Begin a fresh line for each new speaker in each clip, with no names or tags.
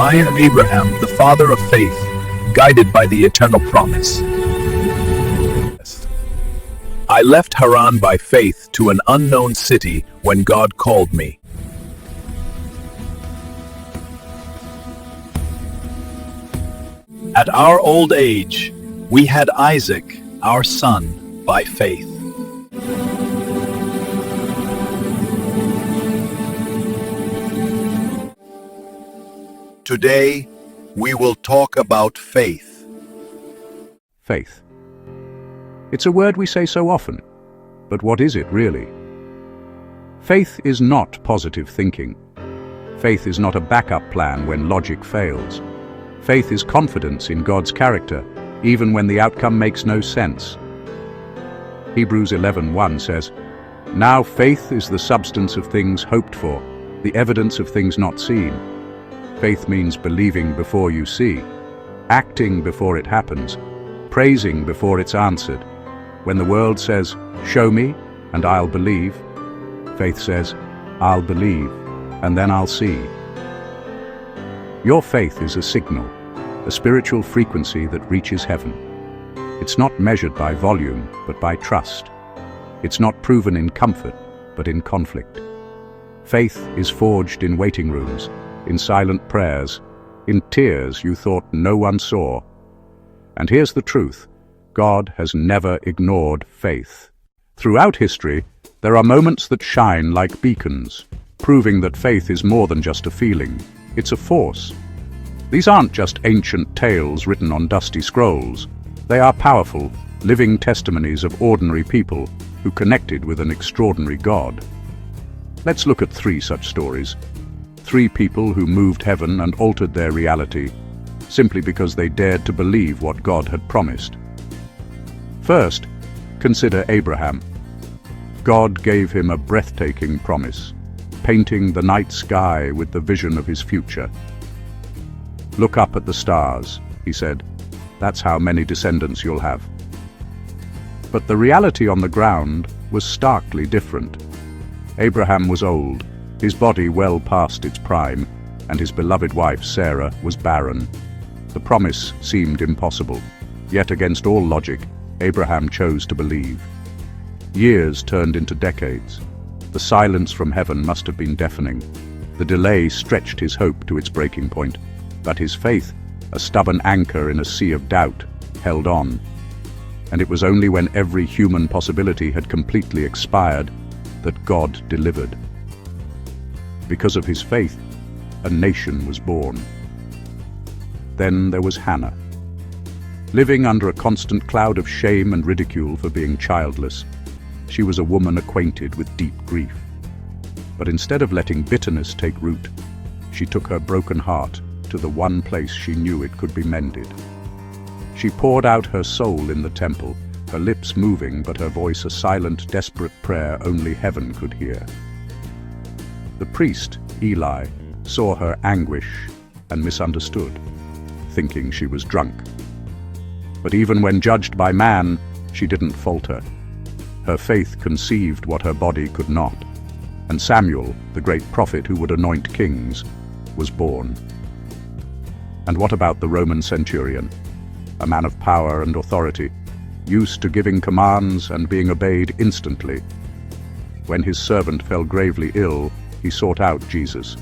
I am Abraham, the father of faith, guided by the eternal promise. I left Haran by faith to an unknown city when God called me. At our old age, we had Isaac, our son, by faith. Today, we will talk about faith.
Faith. It's a word we say so often, but what is it really? Faith is not positive thinking. Faith is not a backup plan when logic fails. Faith is confidence in God's character, even when the outcome makes no sense. Hebrews 11:1 says, "Now faith is the substance of things hoped for, the evidence of things not seen." Faith means believing before you see, acting before it happens, praising before it's answered. When the world says, "Show me, and I'll believe," faith says, "I'll believe, and then I'll see." Your faith is a signal, a spiritual frequency that reaches heaven. It's not measured by volume, but by trust. It's not proven in comfort, but in conflict. Faith is forged in waiting rooms, in silent prayers, in tears you thought no one saw. And here's the truth: God has never ignored faith. Throughout history, there are moments that shine like beacons, proving that faith is more than just a feeling. It's a force. These aren't just ancient tales written on dusty scrolls. They are powerful, living testimonies of ordinary people who connected with an extraordinary God. Let's look at 3 such stories. 3 people who moved heaven and altered their reality, simply because they dared to believe what God had promised. First, consider Abraham. God gave him a breathtaking promise, painting the night sky with the vision of his future. "Look up at the stars," he said. "That's how many descendants you'll have." But the reality on the ground was starkly different. Abraham was old, his body well past its prime, and his beloved wife Sarah was barren. The promise seemed impossible, yet against all logic, Abraham chose to believe. Years turned into decades. The silence from heaven must have been deafening. The delay stretched his hope to its breaking point, but his faith, a stubborn anchor in a sea of doubt, held on. And it was only when every human possibility had completely expired that God delivered. Because of his faith, a nation was born. Then there was Hannah. Living under a constant cloud of shame and ridicule for being childless, she was a woman acquainted with deep grief. But instead of letting bitterness take root, she took her broken heart to the one place she knew it could be mended. She poured out her soul in the temple, her lips moving but her voice a silent, desperate prayer only heaven could hear. The priest, Eli, saw her anguish and misunderstood, thinking she was drunk. But even when judged by man, she didn't falter. Her faith conceived what her body could not, and Samuel, the great prophet who would anoint kings, was born. And what about the Roman centurion, a man of power and authority, used to giving commands and being obeyed instantly? When his servant fell gravely ill, he sought out Jesus.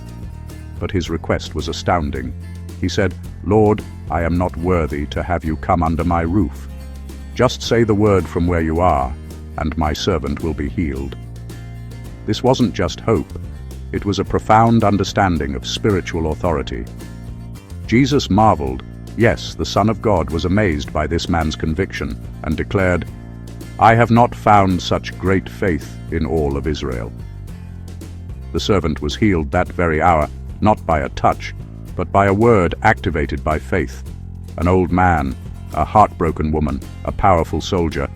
But his request was astounding. He said, "Lord, I am not worthy to have you come under my roof. Just say the word from where you are, and my servant will be healed." This wasn't just hope. It was a profound understanding of spiritual authority. Jesus marveled. Yes, the Son of God was amazed by this man's conviction and declared, "I have not found such great faith in all of Israel." The servant was healed that very hour, not by a touch, but by a word activated by faith. An old man, a heartbroken woman, a powerful soldier,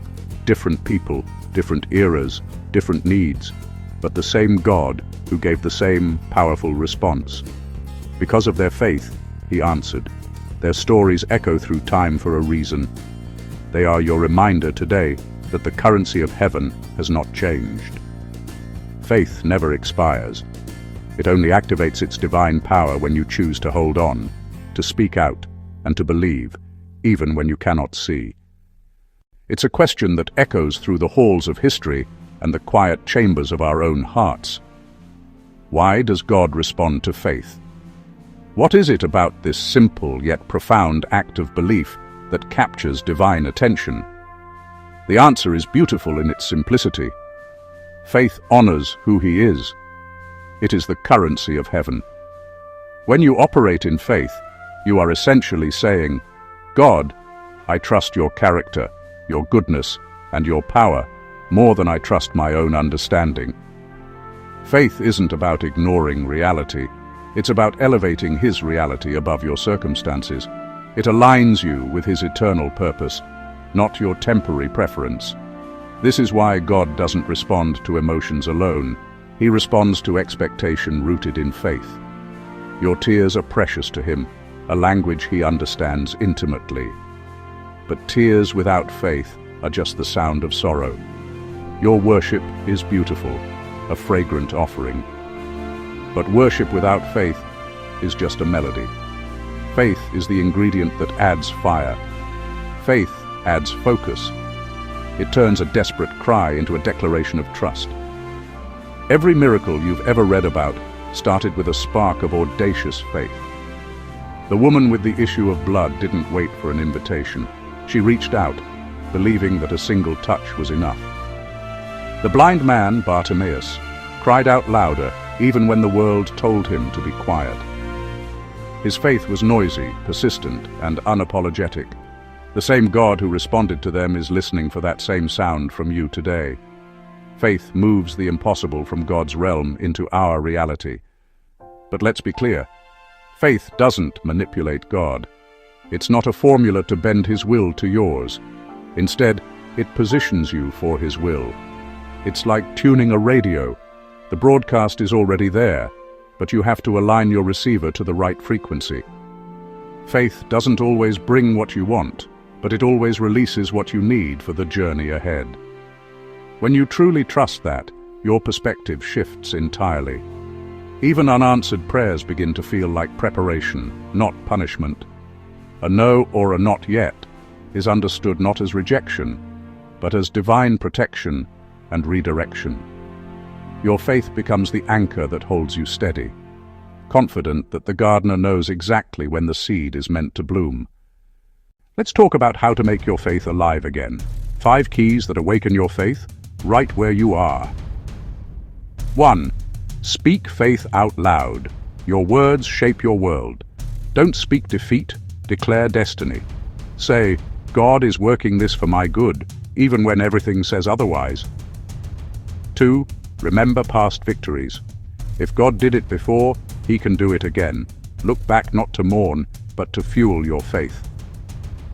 different people, different eras, different needs, but the same God who gave the same powerful response. Because of their faith, he answered. Their stories echo through time for a reason. They are your reminder today that the currency of heaven has not changed. Faith never expires. It only activates its divine power when you choose to hold on, to speak out, and to believe, even when you cannot see. It's a question that echoes through the halls of history and the quiet chambers of our own hearts. Why does God respond to faith? What is it about this simple yet profound act of belief that captures divine attention? The answer is beautiful in its simplicity. Faith honors who He is. It is the currency of heaven. When you operate in faith, you are essentially saying, God, I trust your character, your goodness, and your power more than I trust my own understanding. Faith isn't about ignoring reality. It's about elevating His reality above your circumstances. It aligns you with His eternal purpose, not your temporary preference. This is why God doesn't respond to emotions alone. He responds to expectation rooted in faith. Your tears are precious to Him, a language He understands intimately. But tears without faith are just the sound of sorrow. Your worship is beautiful, a fragrant offering. But worship without faith is just a melody. Faith is the ingredient that adds fire. Faith adds focus. It turns a desperate cry into a declaration of trust. Every miracle you've ever read about started with a spark of audacious faith. The woman with the issue of blood didn't wait for an invitation. She reached out, believing that a single touch was enough. The blind man, Bartimaeus, cried out louder even when the world told him to be quiet. His faith was noisy, persistent, and unapologetic. The same God who responded to them is listening for that same sound from you today. Faith moves the impossible from God's realm into our reality. But let's be clear, faith doesn't manipulate God. It's not a formula to bend His will to yours. Instead, it positions you for His will. It's like tuning a radio. The broadcast is already there, but you have to align your receiver to the right frequency. Faith doesn't always bring what you want, but it always releases what you need for the journey ahead. When you truly trust that, your perspective shifts entirely. Even unanswered prayers begin to feel like preparation, not punishment. A no or a not yet is understood not as rejection, but as divine protection and redirection. Your faith becomes the anchor that holds you steady, confident that the gardener knows exactly when the seed is meant to bloom. Let's talk about how to make your faith alive again. 5 keys that awaken your faith, right where you are. 1. Speak faith out loud. Your words shape your world. Don't speak defeat, declare destiny. Say, God is working this for my good, even when everything says otherwise. 2. Remember past victories. If God did it before, He can do it again. Look back not to mourn, but to fuel your faith.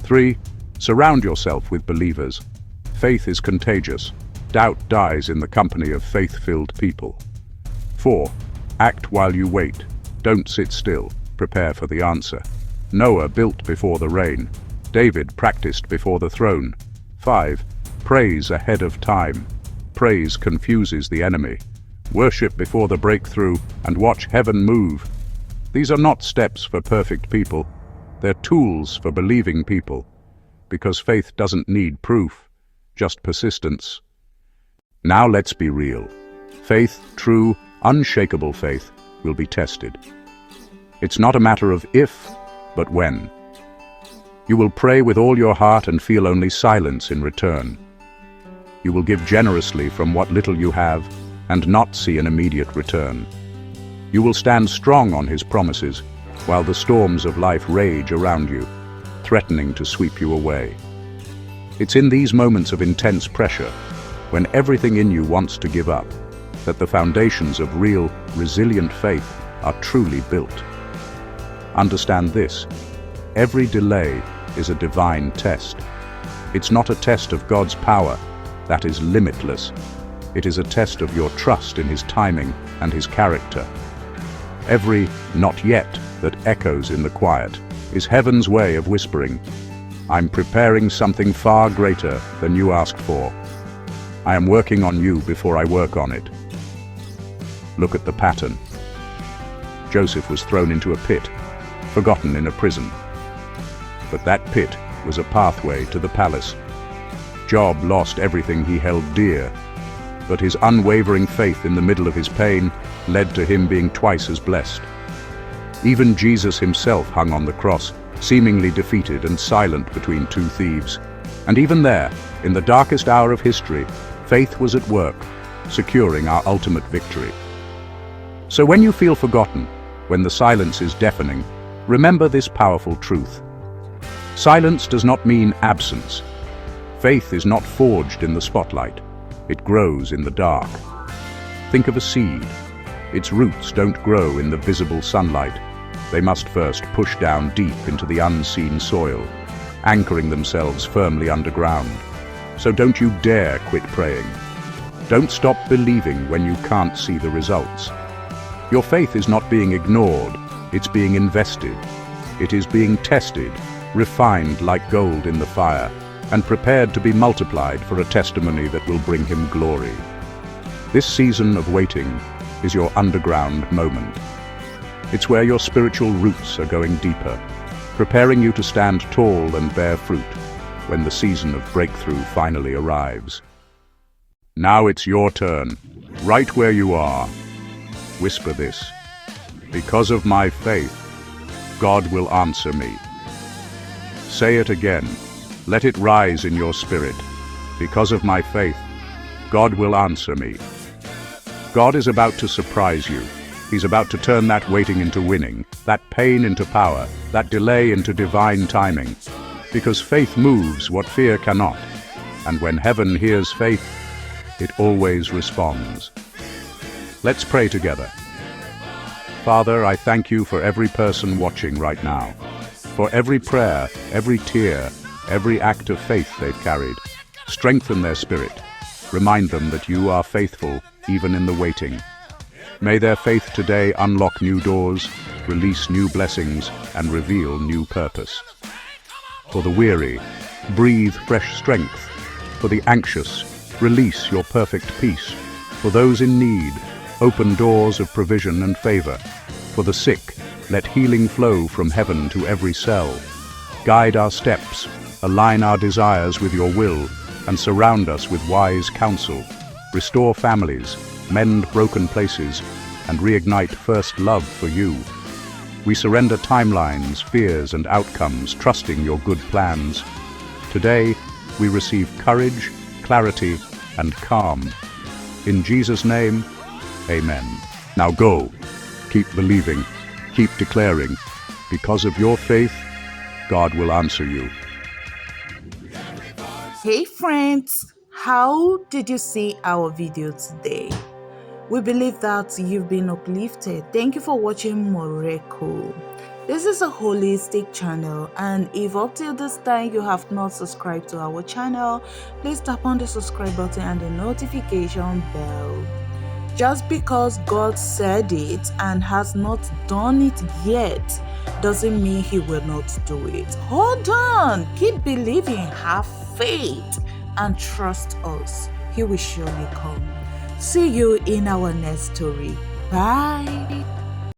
3. Surround yourself with believers. Faith is contagious. Doubt dies in the company of faith-filled people. 4. Act while you wait. Don't sit still. Prepare for the answer. Noah built before the rain. David practiced before the throne. 5. Praise ahead of time. Praise confuses the enemy. Worship before the breakthrough and watch heaven move. These are not steps for perfect people. They're tools for believing people. Because faith doesn't need proof, just persistence. Now let's be real. Faith, true, unshakable faith, will be tested. It's not a matter of if, but when. You will pray with all your heart and feel only silence in return. You will give generously from what little you have and not see an immediate return. You will stand strong on His promises while the storms of life rage around you, threatening to sweep you away. It's in these moments of intense pressure, when everything in you wants to give up, that the foundations of real, resilient faith are truly built. Understand this: every delay is a divine test. It's not a test of God's power, that is limitless. It is a test of your trust in His timing and His character. Every not yet that echoes in the quiet is heaven's way of whispering, I'm preparing something far greater than you asked for. I am working on you before I work on it. Look at the pattern. Joseph was thrown into a pit, forgotten in a prison. But that pit was a pathway to the palace. Job lost everything he held dear, but his unwavering faith in the middle of his pain led to him being twice as blessed. Even Jesus himself hung on the cross, seemingly defeated and silent between two thieves. And even there, in the darkest hour of history, faith was at work, securing our ultimate victory. So when you feel forgotten, when the silence is deafening, remember this powerful truth. Silence does not mean absence. Faith is not forged in the spotlight. It grows in the dark. Think of a seed. Its roots don't grow in the visible sunlight. They must first push down deep into the unseen soil, anchoring themselves firmly underground. So don't you dare quit praying. Don't stop believing when you can't see the results. Your faith is not being ignored, it's being invested. It is being tested, refined like gold in the fire, and prepared to be multiplied for a testimony that will bring him glory. This season of waiting is your underground moment. It's where your spiritual roots are going deeper, preparing you to stand tall and bear fruit when the season of breakthrough finally arrives. Now it's your turn, right where you are. Whisper this: because of my faith, God will answer me. Say it again. Let it rise in your spirit. Because of my faith, God will answer me. God is about to surprise you. He's about to turn that waiting into winning, that pain into power, that delay into divine timing. Because faith moves what fear cannot. And when heaven hears faith, it always responds. Let's pray together. Father, I thank you for every person watching right now, for every prayer, every tear, every act of faith they've carried. Strengthen their spirit. Remind them that you are faithful even in the waiting. May their faith today unlock new doors, release new blessings, and reveal new purpose. For the weary, breathe fresh strength. For the anxious, release your perfect peace. For those in need, open doors of provision and favor. For the sick, let healing flow from heaven to every cell. Guide our steps, align our desires with your will, and surround us with wise counsel. Restore families, mend broken places, and reignite first love for you. We surrender timelines, fears, and outcomes, trusting your good plans. Today, we receive courage, clarity, and calm. In Jesus' name, amen. Now go. Keep believing. Keep declaring. Because of your faith, God will answer you.
Hey friends, how did you see our video today? We believe that you've been uplifted. Thank you for watching Moreko. This is a holistic channel, and if up till this time you have not subscribed to our channel, please tap on the subscribe button and the notification bell. Just because God said it and has not done it yet doesn't mean he will not do it. Hold on, keep believing, have faith, and trust us. He will surely come. See you in our next story. Bye.